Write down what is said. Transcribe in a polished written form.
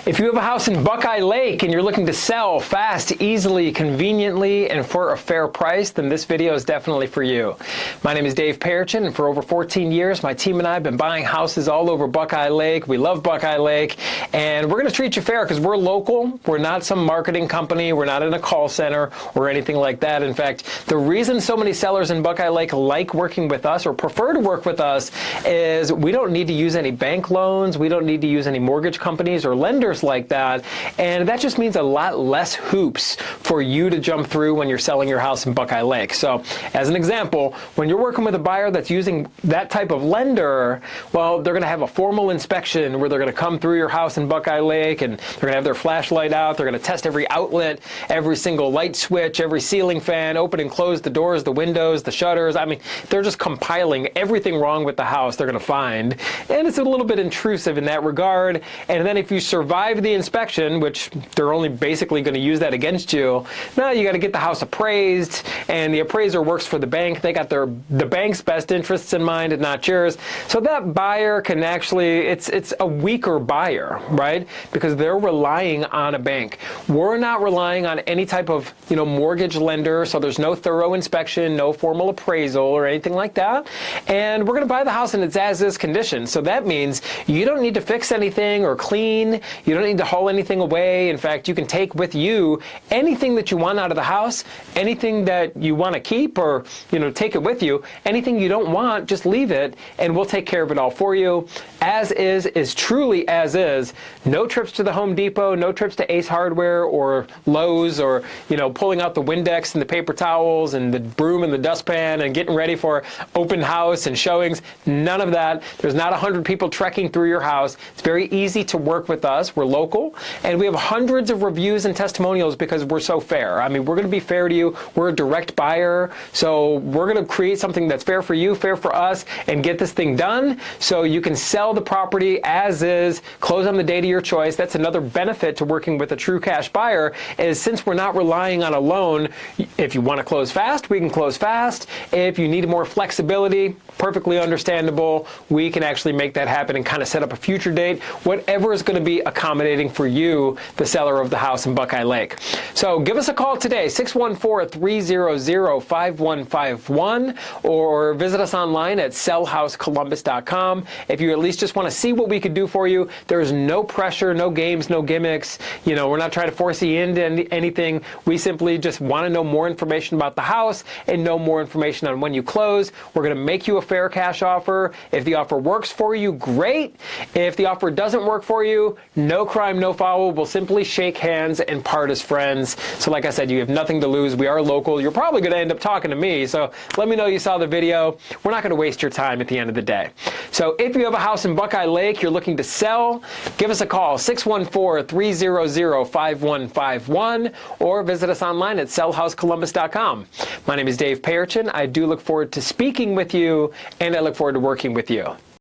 If you have a house in Buckeye Lake and you're looking to sell fast, easily, conveniently, and for a fair price, then this video is definitely for you. My name is Dave Perichin, and for over 14 years, my team and I have been buying houses all over Buckeye Lake. We love Buckeye Lake, and we're going to treat you fair because we're local. We're not some marketing company. We're not in a call center or anything like that. In fact, the reason so many sellers in Buckeye Lake like working with us or prefer to work with us is we don't need to use any bank loans. We don't need to use any mortgage companies or lenders like that, and that just means a lot less hoops for you to jump through when you're selling your house in Buckeye Lake. So as an example, when you're working with a buyer that's using that type of lender, well, they're going to have a formal inspection where they're going to come through your house in Buckeye Lake and they're going to have their flashlight out. They're going to test every outlet, every single light switch, every ceiling fan, open and close the doors, the windows, the shutters. I mean, they're just compiling everything wrong with the house they're going to find, and it's a little bit intrusive in that regard. And then if you survive the inspection, which they're only basically going to use that against you, now you got to get the house appraised, and the appraiser works for the bank. They got the bank's best interests in mind and not yours. So that buyer can actually, it's a weaker buyer, right? Because they're relying on a bank. We're not relying on any type of, mortgage lender, so there's no thorough inspection, no formal appraisal or anything like that. And we're going to buy the house in its as-is condition. So that means you don't need to fix anything or clean. You don't need to haul anything away. In fact, you can take with you anything that you want out of the house, anything that you want to keep or, take it with you. Anything you don't want, just leave it, and we'll take care of it all for you. As is truly as is. No trips to the Home Depot, no trips to Ace Hardware or Lowe's or, pulling out the Windex and the paper towels and the broom and the dustpan and getting ready for open house and showings. None of that. There's not 100 people trekking through your house. It's very easy to work with us. We're local, and we have hundreds of reviews and testimonials because we're so fair. I mean, we're going to be fair to you. We're a direct buyer, so we're going to create something that's fair for you, fair for us, and get this thing done so you can sell the property as is, close on the date of your choice. That's another benefit to working with a true cash buyer is since we're not relying on a loan, if you want to close fast, we can close fast. If you need more flexibility, perfectly understandable. We can actually make that happen and kind of set up a future date, whatever is going to be accommodating for you, the seller of the house in Buckeye Lake. So give us a call today, 614-300-5151, or visit us online at sellhousecolumbus.com. If you at least just want to see what we could do for you, there's no pressure, no games, no gimmicks. We're not trying to force you into anything. We simply just want to know more information about the house and know more information on when you close. We're going to make you a fair cash offer. If the offer works for you, great. If the offer doesn't work for you, no crime, no foul. We'll simply shake hands and part as friends. So like I said, you have nothing to lose. We are local. You're probably going to end up talking to me. So let me know you saw the video. We're not going to waste your time at the end of the day. So if you have a house in Buckeye Lake you're looking to sell, give us a call, 614-300-5151, or visit us online at sellhousecolumbus.com. My name is Dave Perichin. I do look forward to speaking with you, and I look forward to working with you.